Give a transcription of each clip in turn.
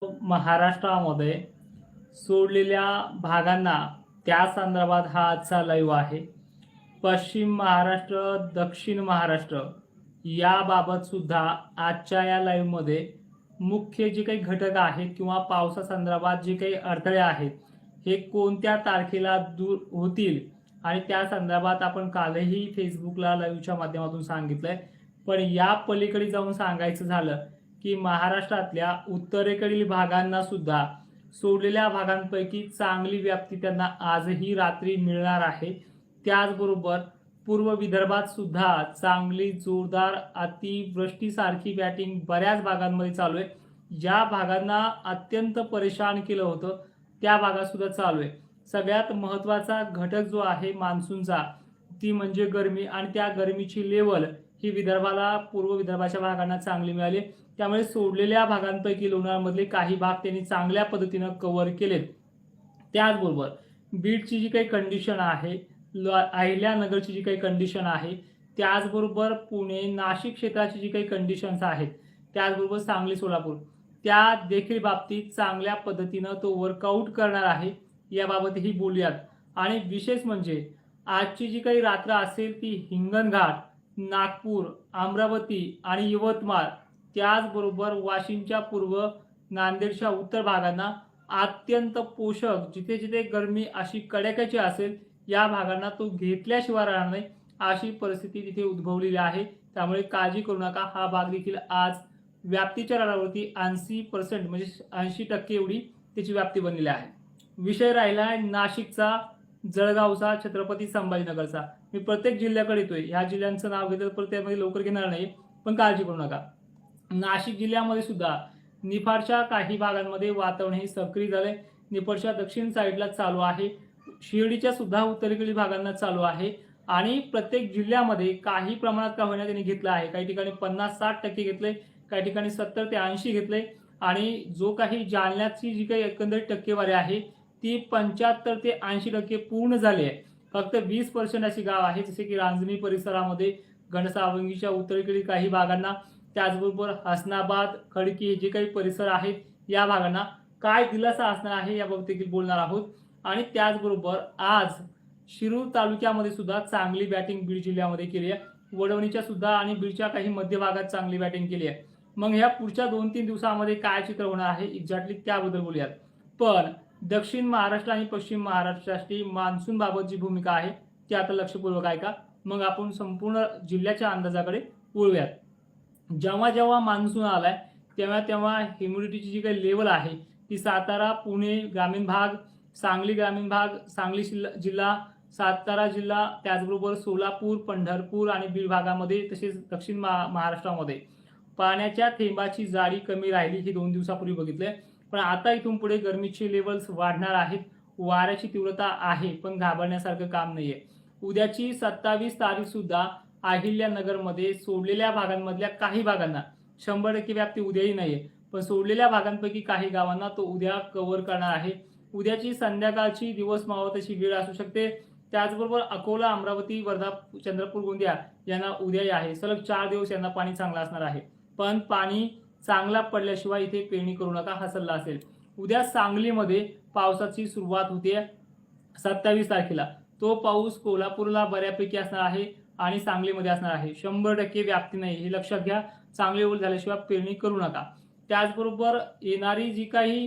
महाराष्ट्रामध्ये सोडलेल्या भागांना त्या संदर्भात हा आजचा लाईव्ह आहे. पश्चिम महाराष्ट्र, दक्षिण महाराष्ट्र याबाबत सुद्धा आजच्या या लाईव्हमध्ये मुख्य जे काही घटक आहेत किंवा पावसासंदर्भात जे काही अडथळे आहेत हे कोणत्या तारखेला दूर होतील आणि त्या संदर्भात आपण कालही फेसबुकला लाईव्हच्या माध्यमातून सांगितलंय. पण या पलीकडे जाऊन सांगायचं झालं की महाराष्ट्रातल्या उत्तरेकडील भागांना सुद्धा सोडलेल्या भागांपैकी चांगली व्याप्ती त्यांना आजही रात्री मिळणार आहे. त्याचबरोबर पूर्व विदर्भात सुद्धा चांगली जोरदार अतिवृष्टीसारखी बॅटिंग बऱ्याच भागांमध्ये चालू आहे. ज्या भागांना अत्यंत परेशान केलं होतं त्या भागात सुद्धा चालू आहे. सगळ्यात महत्त्वाचा घटक जो आहे मान्सूनचा ती म्हणजे गरमी आणि त्या गरमीची लेवल ही विदर्भाला पूर्व विदर्भाच्या भागांना चांगली मिळाली. त्यामुळे सोडलेल्या भागांपैकी लोणारमधले काही भाग त्यांनी चांगल्या पद्धतीनं कव्हर केलेत. त्याचबरोबर बीडची जी काही कंडिशन आहे, अहिल्यानगरची जी काही कंडिशन आहे, त्याचबरोबर पुणे नाशिक क्षेत्राची जी काही कंडिशन्स आहेत, त्याचबरोबर सांगली सोलापूर त्या देखील बाबतीत चांगल्या पद्धतीनं तो वर्कआउट करणार आहे. याबाबतही बोलूयात. आणि विशेष म्हणजे आजची जी काही रात्र असेल ती हिंगणघाट, नागपूर, अमरावती आणि यवतमाळ त्याचबरोबर वाशिमच्या पूर्व, नांदेडच्या उत्तर भागांना अत्यंत पोषक, जिथे जिथे गरमी अशी कडाक्याची असेल या भागांना तो घेतल्याशिवाय राहणार नाही अशी परिस्थिती तिथे उद्भवलेली आहे. त्यामुळे काळजी करू नका. हा भाग देखील आज व्याप्तीच्या रडावरती 80% म्हणजे 80% एवढी त्याची व्याप्ती बनलेली आहे. विषय राहिला आहे नाशिकचा, जळगावचा, छत्रपती संभाजीनगरचा. मी प्रत्येक जिल्ह्याकडे येतोय. ह्या जिल्ह्यांचं नाव घेतलं तर त्यामध्ये लवकर घेणार नाही, पण काळजी करू नका. नाशिक जिल्ह्यामध्ये सुद्धा निफाडच्या काही भागांमध्ये वातावरण हे सक्रिय झालंय. निफाडच्या दक्षिण साईडला चालू आहे, शिर्डीच्या सुद्धा उत्तरेकडील भागांना चालू आहे आणि प्रत्येक जिल्ह्यामध्ये काही प्रमाणात का होईना त्यांनी घेतलं आहे. काही ठिकाणी 50-60% घेतलंय, काही ठिकाणी 70 ते 80 घेतलंय आणि जो काही जालन्याची जी काही एकंदरीत टक्केवारी आहे ती 75 ते 80% पूर्ण झाली आहे. फक्त 20% अशी गाव आहे जसे की रांजणी परिसरामध्ये, घनसावंगीच्या उत्तरेकडील काही भागांना, त्याचबरोबर हसनाबाद, खडकी हे जे काही परिसर आहेत या भागांना काय दिलासा असणार आहे याबाबत देखील बोलणार आहोत. आणि त्याचबरोबर आज शिरूर तालुक्यामध्ये सुद्धा चांगली बॅटिंग बीड जिल्ह्यामध्ये केली आहे. वडवणीच्या सुद्धा आणि बीडच्या काही मध्य भागात चांगली बॅटिंग केली आहे. मग ह्या पुढच्या 2-3 दिवसामध्ये काय चित्र होणार आहे एक्झॅक्टली त्याबद्दल बोलूयात. पण दक्षिण महाराष्ट्र आणि पश्चिम महाराष्ट्रासाठी मान्सून बाबत जी भूमिका आहे ती आता लक्षपूर्वक आहे का, मग आपण संपूर्ण जिल्ह्याच्या अंदाजाकडे वळूयात. जेव्हा जेव्हा मान्सून आलाय तेव्हा तेव्हा ह्युमिडिटीची जी काही लेवल आहे ती सातारा, पुणे ग्रामीण भाग, सांगली ग्रामीण भाग, सांगली जिल्हा, सातारा जिल्हा, त्याचबरोबर सोलापूर, पंढरपूर आणि बीड भागामध्ये, तसेच दक्षिण महाराष्ट्रामध्ये पाण्याच्या थेंबाची जाडी कमी राहिली हे 2 दिवसापूर्वी बघितलंय. पण आता इथून पुढे गरमीचे लेवल्स वाढणार आहेत. वाऱ्याची तीव्रता आहे पण घाबरण्यासारखं काम नाहीये. उद्याची 27 तारीख सुद्धा अहिल्यानगरमध्ये सोडलेल्या भागांमधल्या काही भागांना 100% व्याप्ती उद्याही नाहीये, पण सोडलेल्या भागांपैकी काही गावांना तो उद्या कव्हर करणार आहे. उद्याची संध्याकाळची दिवस मावळतीची वेळ असू शकते. त्याचबरोबर अकोला, अमरावती, वर्धा, चंद्रपूर, गोंदिया यांना उद्याही आहे. सलग 4 दिवस यांना पाणी चांगलं असणार आहे. पण पाणी चांगला पडल्याशिवाय इथे पेरणी करू नका हा सल्ला असेल. उद्या सांगलीमध्ये पावसाची सुरुवात होते 27 तारखेला. तो पाऊस कोल्हापूरला बऱ्यापैकी असणार आहे आणि सांगलीमध्ये असणार आहे. 100% व्याप्ती नाही हे लक्षात घ्या. चांगली ओल झाल्याशिवाय पेरणी करू नका. त्याचबरोबर येणारी जी काही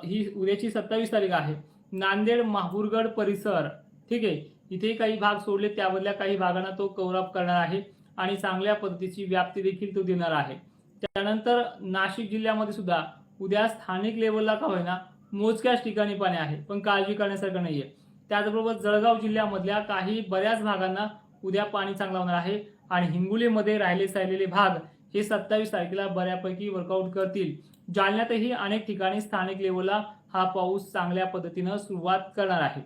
ही उद्याची 27 तारीख आहे, नांदेड, माहूरगड परिसर, ठीक आहे, इथे काही भाग सोडले त्यामधल्या काही भागांना तो कव्हर अप करणार आहे आणि चांगल्या पद्धतीची व्याप्ती देखील तो देणार आहे. त्यानंतर नाशिक जिल्ह्यामध्ये सुद्धा उद्या स्थानिक लेवलला का होईना मोजक्याच ठिकाणी पाणी आहे, पण काळजी करण्यासारखं नाहीये. त्याचबरोबर जळगाव जिल्ह्यामधल्या काही बऱ्याच भागांना उद्या पाणी चांगलं होणार आहे आणि हिंगोलीमध्ये राहिलेले भाग हे 27 तारखेला बऱ्यापैकी वर्कआउट करतील. जालन्यातही अनेक ठिकाणी स्थानिक लेवलला हा पाऊस चांगल्या पद्धतीनं सुरुवात करणार आहे.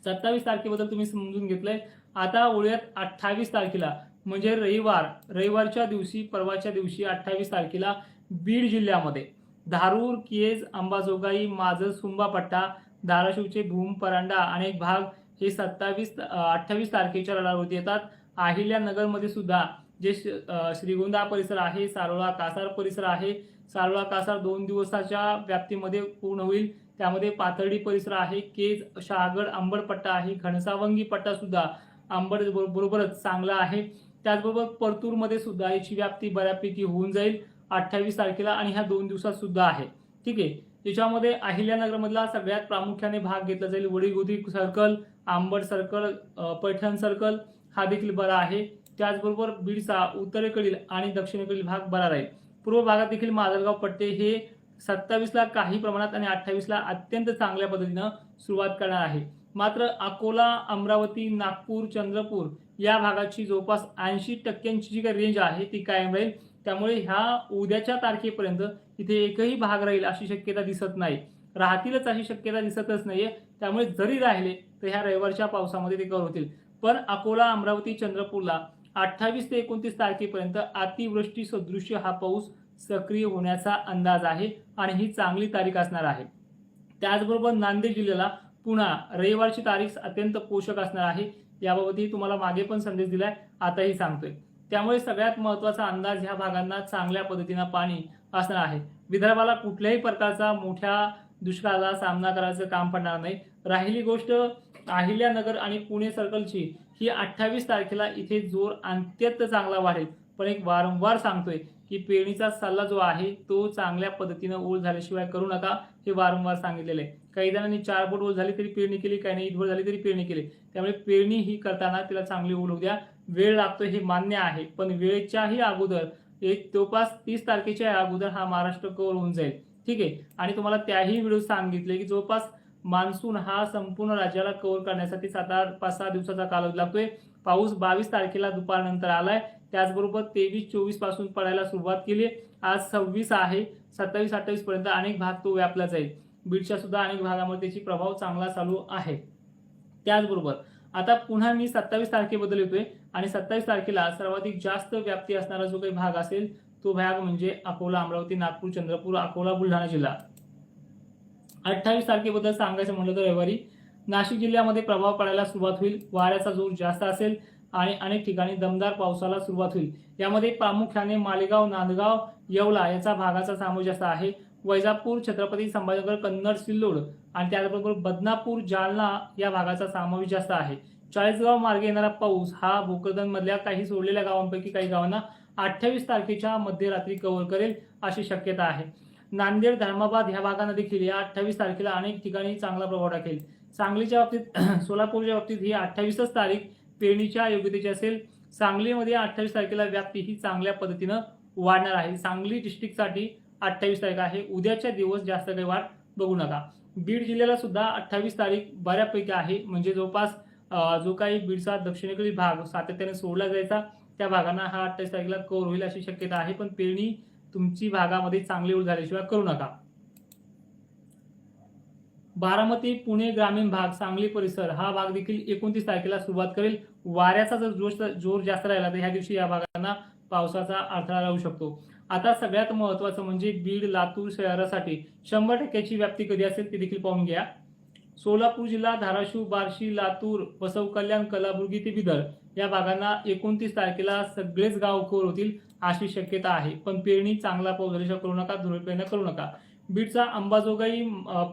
27 तारखेबद्दल तुम्ही समजून घेतलंय. आता वळूयात 28 तारखेला म्हणजे रविवारच्या दिवशी, परवाच्या दिवशी 28 तारखेला बीड जिल्ह्यामध्ये धारूर, केज, अंबाजोगाई, माजल, सुंबापट्टा, धाराशिवचे भूम, परांडा अनेक भाग हे 28 तारखेच्या रडारवरती येतात. अहिल्यानगरमध्ये सुद्धा जे श्रीगोंदा परिसर आहे, सारोळा, कासार परिसर आहे, सारोळा कासार 2 दिवसाच्या व्याप्तीमध्ये पूर्ण होईल. त्यामध्ये पाथर्डी परिसर आहे, केज, शहागड, अंबड पट्टा आहे, घनसावंगी पट्टा सुद्धा अंबड बरोबरच चांगला आहे. त्याचबरोबर परतूरमध्ये सुद्धा याची व्याप्ती बऱ्यापैकी होऊन जाईल 28 तारखेला आणि ह्या 2 दिवसात सुद्धा आहे. ठीक आहे. त्याच्यामध्ये अहिल्यानगरमधला सगळ्यात प्रामुख्याने भाग घेतला जाईल. Vadigodi circle, Ambad circle, Paithan circle हा देखील बरा आहे. त्याचबरोबर बीडचा उत्तरेकडील आणि दक्षिणेकडील भाग बरा राहील. पूर्व भागात देखील माजलगाव पट्टे हे 27ला काही प्रमाणात आणि 28ला अत्यंत चांगल्या पद्धतीनं सुरुवात करणार आहे. मात्र अकोला, अमरावती, नागपूर, चंद्रपूर या भागाची जवळपास 80% जी काही रेंज आहे ती कायम राहील. त्यामुळे ह्या उद्याच्या तारखेपर्यंत इथे एकही भाग राहील अशी शक्यता दिसत नाही. राहतीलच अशी शक्यता दिसतच नाहीये. त्यामुळे जरी राहिले तर ह्या रविवारच्या पावसामध्ये ते कव्हर होतील. पण अकोला, अमरावती, चंद्रपूरला 28 ते 29 तारखेपर्यंत अतिवृष्टी सदृश्य हा पाऊस सक्रिय होण्याचा अंदाज आहे आणि ही चांगली तारीख असणार आहे. त्याचबरोबर नांदेड जिल्ह्याला पुन्हा रविवारची तारीख अत्यंत पोषक असणार आहे. याबाबतही तुम्हाला मागे पण संदेश दिलाय, आताही सांगतोय. त्यामुळे सगळ्यात महत्त्वाचा अंदाज ह्या भागांना चांगल्या पद्धतीनं पाणी असणार आहे. विदर्भाला कुठल्याही प्रकारचा मोठ्या दुष्काळाला सामना करायचं काम पडणार नाही. राहिली गोष्ट अहिल्यानगर आणि पुणे सर्कलची, ही 28 तारखेला इथे जोर अत्यंत चांगला वाढेल. पण एक वारंवार सांगतोय की पेरणीचा सल्ला जो आहे तो चांगल्या पद्धतीनं ओल झाल्याशिवाय करू नका, हे वारंवार सांगितलेलं आहे. काही जणांनी 4 बोट ओल झाली तरी पेरणी केली, काही नाही ईदभर झाली तरी पेरणी केली. त्यामुळे पेरणी ही करताना तिला चांगली ओल होऊ द्या. वेळ लागतो हे मान्य आहे, पण वेळेच्याही अगोदर एक जवळपास 30 तारखेच्या अगोदर हा महाराष्ट्र कव्हर होऊन जाईल. ठीक आहे. आणि तुम्हाला त्याही व्हिडिओ सांगितले की जवळपास मान्सून हा संपूर्ण राज्याला कव्हर करण्यासाठी 5-6 दिवसाचा कालावधी लागतोय. पाऊस 22 तारखेला दुपारनंतर आलाय. त्याचबरोबर 23-24 पासून पडायला सुरुवात केली. आज 26 आहे. 27-28 पर्यंत अनेक भाग तो व्यापला जाईल. बीडच्या सुद्धा अनेक भागामध्ये त्याची प्रभाव चांगला चालू आहे. त्याचबरोबर आता पुन्हा मी 27 तारखेबद्दल येतोय आणि 27 तारखेला सर्वाधिक जास्त व्याप्ती असणारा जो काही भाग असेल तो भाग म्हणजे अकोला, अमरावती, नागपूर, चंद्रपूर, अकोला, बुलढाणा जिल्हा. 28 तारखेबद्दल सांगायचं म्हटलं तर रविवारी नाशिक जिल्ह्यामध्ये प्रभाव पडायला सुरुवात होईल. वाऱ्याचा जोर जास्त असेल आणि अनेक ठिकाणी दमदार पावसाला सुरुवात होईल. यामध्ये प्रामुख्याने मालेगाव, नांदगाव, येवला याचा भागाचा समावेश असा आहे. वैजापूर, छत्रपती संभाजीनगर, कन्नड, सिल्लोड आणि त्याचबरोबर बदनापूर, जालना या भागाचा समावेश जास्त आहे. चाळीसगाव मार्गे येणारा पाऊस हा भोकरदन मधल्या काही सोडलेल्या गावांपैकी काही गावांना 28 तारखेच्या मध्यरात्री कव्हर करेल अशी शक्यता आहे. नांदेड, धर्माबाद ह्या भागांना देखील या 28 तारखेला अनेक ठिकाणी चांगला प्रभाव टाकेल. सांगलीच्या बाबतीत सोलापूरच्या बाबतीत ही 28च तारीख पेरणीच्या योग्यतेची असेल. सांगलीमध्ये 28 तारखेला व्याप्ती ही चांगल्या पद्धतीनं वाढणार आहे. सांगली डिस्ट्रिक्टसाठी 28 तारीख आहे. उद्याच्या दिवस जास्त काही वाढ बघू नका. बीड जिल्ह्याला सुद्धा 28 तारीख बऱ्यापैकी आहे. म्हणजे जवळपास जो काही बीडचा दक्षिणेकडील भाग सातत्याने सोडला जायचा त्या भागांना हा 28 तारखेला कव्हर होईल अशी शक्यता आहे. पण पेरणी तुमची भागामध्ये चांगली ओळ झाल्याशिवाय करू नका. बारामती, पुणे ग्रामीण भाग, सांगली परिसर हा भाग देखील 29 तारखेला सुरुवात करेल. वाऱ्याचा जर जोर जास्त राहिला तर ह्या दिवशी या भागांना पावसाचा अडथळा राहू शकतो. आता सगळ्यात महत्त्वाचं म्हणजे बीड, लातूर शहरासाठी 100% व्याप्ती कधी असेल ते देखील पाहून घ्या. सोलापूर जिल्हा, धाराशिव, बार्शी, लातूर, वसव कल्याण, कलबुर्गी ते बिदर या भागांना 29 तारखेला सगळेच गाव कव्हर होतील अशी शक्यता आहे. पण पेरणी चांगला पाऊस झाल्याशिवाय करू नका, धुळपेरणी करू नका. बीडचा अंबाजोगाई,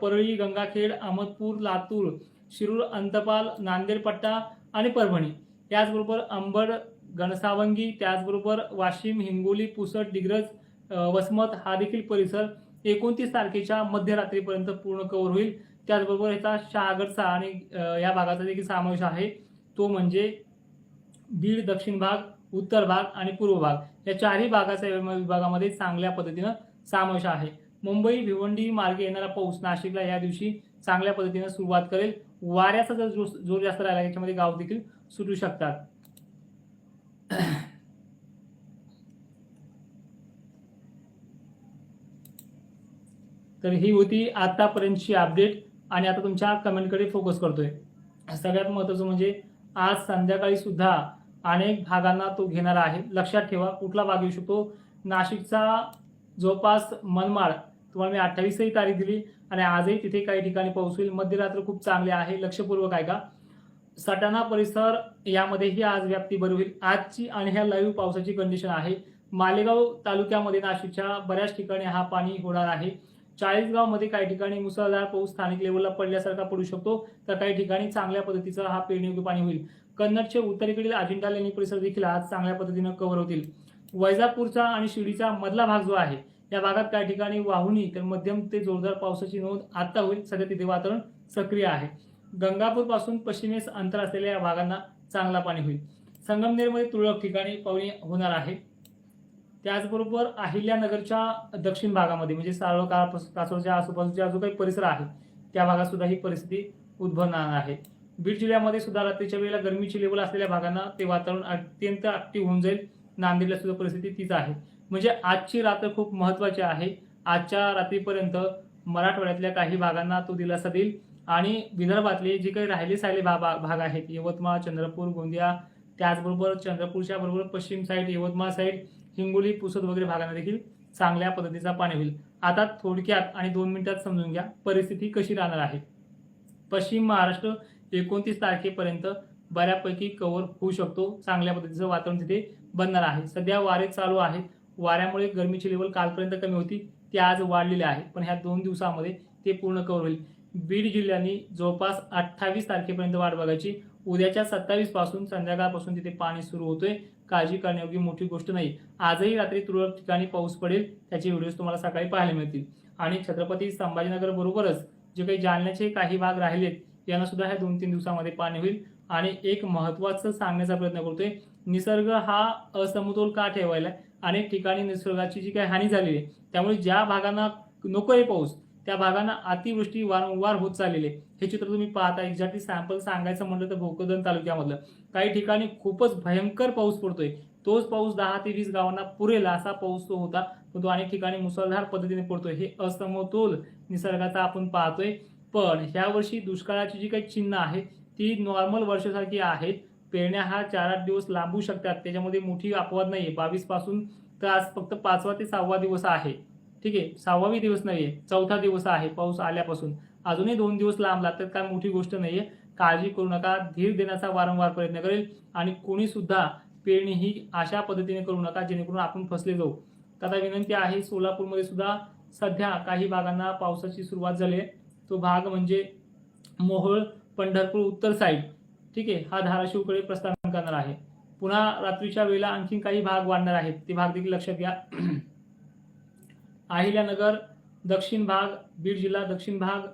परळी, गंगाखेड, अहमदपूर, लातूर, शिरूर, अंतपाल, नांदेड पट्टा आणि परभणी, त्याचबरोबर अंबड, घनसावंगी, त्याचबरोबर वाशिम, हिंगोली, पुसद, डिग्रज, वसमत हा देखील परिसर 29 तारखेच्या मध्यरात्रीपर्यंत पूर्ण कव्हर होईल. त्याचबरोबर ह्याचा शहागडचा आणि या भागाचा देखील समावेश आहे. तो म्हणजे बीड दक्षिण भाग, उत्तर भाग आणि पूर्व भाग या चारही भागाचा विभागामध्ये चांगल्या पद्धतीनं समावेश आहे. मुंबई, भिवंडी मार्गे येणारा पाऊस नाशिकला या दिवशी चांगल्या पद्धतीने सुरुवात करेल. वाऱ्याचा जर जोर जास्त राहिला याच्यामध्ये गाव देखील सुटू शकतात. तर ही होती आतापर्यंतची अपडेट आणि आता तुमच्या कमेंटकडे फोकस करतोय. सगळ्यात महत्त्वाचं म्हणजे आज संध्याकाळी सुद्धा अनेक भागांना तो घेणार आहे. लक्षात ठेवा कुठला भाग येऊ शकतो. नाशिकचा जवळपास मनमाड तुम्हाला मी 28ही तारीख दिली आणि आजही तिथे काही ठिकाणी पाऊस होईल. मध्यरात्र खूप चांगले आहे, लक्षपूर्वक ऐका. सटाणा परिसर यामध्येही आज व्याप्ती बरी होईल. आजची आणि ह्या लाईव्ह पावसाची कंडिशन आहे. मालेगाव तालुक्यामध्ये नाशिकच्या बऱ्याच ठिकाणी हा पाणी होणार आहे. चाळीसगाव मध्ये काही ठिकाणी मुसळधार पाऊस स्थानिक लेवलला पडल्यासारखा पडू शकतो, तर काही ठिकाणी चांगल्या पद्धतीचा हा पेरणीयोग्य पाणी होईल. कन्नडचे उत्तरेकडील अजिंठा लेणी परिसर देखील आज चांगल्या पद्धतीने कव्हर होतील. वैजापूरचा आणि शिर्डीचा मधला भाग जो आहे या भागात काही ठिकाणी वाहुणी तर मध्यम ते जोरदार पावसाची नोंद आता होईल. सध्या तिथे वातावरण सक्रिय आहे. गंगापूर पासून पश्चिमेस अंतर असलेल्या या भागांना चांगला पाणी होईल. संगमनेरमध्ये तुरळक ठिकाणी पाणी होणार आहे. त्याचबरोबर अहिल्यानगरच्या दक्षिण भागामध्ये म्हणजे सारोळ कासोडच्या आसपासचा जो काही परिसर आहे त्या भागात सुद्धा ही परिस्थिती उद्भवणार आहे. बीड जिल्ह्यामध्ये सुद्धा रात्रीच्या वेळेला गरमीची लेवल असलेल्या भागांना ते वातावरण अत्यंत ऍक्टिव्ह होऊन जाईल. नांदेडला सुद्धा परिस्थिती तीच आहे. म्हणजे आजची रात्र खूप महत्त्वाची आहे. आजच्या रात्रीपर्यंत मराठवाड्यातल्या काही भागांना तो दिलासा देईल आणि विदर्भातले जे काही राहिले सायले भाग आहेत यवतमाळ, चंद्रपूर, गोंदिया, त्याचबरोबर चंद्रपूरच्या बरोबर पश्चिम साईड, यवतमाळ साईड, हिंगोली, पुसद वगैरे भागांना देखील चांगल्या पद्धतीचा पाणी होईल. आता थोडक्यात आणि 2 मिनिटात समजून घ्या परिस्थिती कशी राहणार आहे. पश्चिम महाराष्ट्र 29 तारखेपर्यंत बऱ्यापैकी कव्हर होऊ शकतो. चांगल्या पद्धतीचं वातावरण तिथे बनणार आहे. सध्या वारे चालू आहेत. वाऱ्यामुळे गरमीची लेवल कालपर्यंत कमी होती ती आज वाढलेली आहे, पण ह्या 2 दिवसामध्ये ते पूर्ण कव्हर होईल. बीड जिल्ह्याने जवळपास 28 तारखेपर्यंत वाट बघायची. उद्याच्या 27 पासून संध्याकाळपासून तिथे पाणी सुरू होतोय. काळजी करण्यायोग्य मोठी गोष्ट नाही. आजही रात्री तुरळक ठिकाणी पाऊस पडेल, त्याचे व्हिडिओज तुम्हाला सकाळी पाहायला मिळतील. आणि छत्रपती संभाजीनगर बरोबरच जे काही जालन्याचे काही भाग राहिलेत यांना सुद्धा ह्या 2-3 दिवसामध्ये पाणी होईल. आणि एक महत्त्वाचं सांगण्याचा प्रयत्न करतोय, निसर्ग हा असमतोल का ठेवायला. अनेक ठिकाणी निसर्गाची जी काही हानी झालेली आहे त्यामुळे ज्या भागांना नकोय पाऊस त्या भागांना अतिवृष्टी वारंवार होत चाललेली आहे. हे चित्र तुम्ही पाहता. एक्झॅक्टली सॅम्पल सांगायचं म्हटलं तर भोकरदन तालुक्यामधलं काही ठिकाणी खूपच भयंकर पाऊस पडतोय. तोच पाऊस 10 ते 20 गावांना पुरेल असा पाऊस तो होता, पण तो अनेक ठिकाणी मुसळधार पद्धतीने पडतोय. हे असमतोल निसर्गाचा आपण पाहतोय. पण ह्या वर्षी दुष्काळाची जी काही चिन्ह आहे ती नॉर्मल वर्षासारखी आहेत. पेरण्या हा 4-8 दिवस लांबू शकतात, त्याच्यामध्ये मोठी अपवाद नाहीये. 22 पासून तर आज फक्त 5वा ते 6वा दिवस आहे. ठीक आहे, 6वाही दिवस नाहीये, 4था दिवस आहे पाऊस आल्यापासून. अजूनही 2 दिवस लांबला तर काय मोठी गोष्ट नाहीये. काळजी करू नका. धीर देण्याचा वारंवार प्रयत्न करेल आणि कोणी सुद्धा पेरणी ही अशा पद्धतीने करू नका जेणेकरून आपण फसले जाऊ. तर आता विनंती आहे, सोलापूरमध्ये सुद्धा सध्या काही भागांना पावसाची सुरुवात झाली आहे. तो भाग म्हणजे मोहोळ, पंढरपूर उत्तर साईड. ठीक आहे, हा धाराशिवकडे प्रस्थान करणार आहे. पुन्हा रात्रीच्या वेळेला आणखी काही भाग वाढणार आहेत, ते भाग देखील लक्षात घ्या. अहिल्यानगर दक्षिण भाग, बीड जिल्हा दक्षिण भाग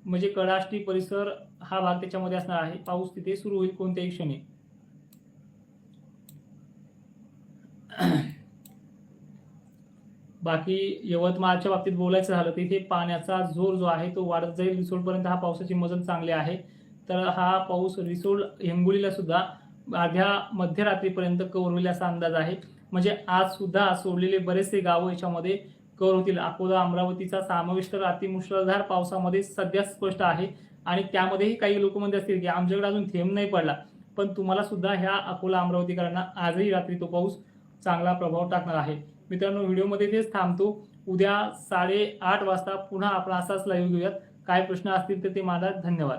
म्हणजे कडाष्टी परिसर हा भाग त्याच्यामध्ये असणार आहे. पाऊस तिथे सुरू होईल कोणत्याही क्षणी. बाकी यवतमाळच्या बाबतीत बोलायचं झालं तर इथे पाण्याचा जोर जो आहे तो वाढत जाईल. रिसोडपर्यंत हा पावसाची मजल चांगली आहे. तर हा पाऊस रिसोड हिंगोलीला सुद्धा अर्ध्या मध्यरात्रीपर्यंत कव्हर होईल असा अंदाज आहे. म्हणजे आज सुद्धा सोडलेले बरेचसे गावं याच्यामध्ये कव्हर होतील. अकोला, अमरावतीचा समावेश तर अतिमुसळधार पावसामध्ये सध्या स्पष्ट आहे. आणि त्यामध्येही काही लोक म्हणत असतील की आमच्याकडे अजून थेंब नाही पडला, पण तुम्हाला सुद्धा ह्या अकोला अमरावतीकरांना आजही रात्री तो पाऊस चांगला प्रभाव टाकणार आहे. मित्रांनो, व्हिडिओमध्ये तेच थांबतो. उद्या 8:30 वाजता पुन्हा आपण असाच लाईव्ह घेऊयात. काय प्रश्न असतील तर ते मला. धन्यवाद.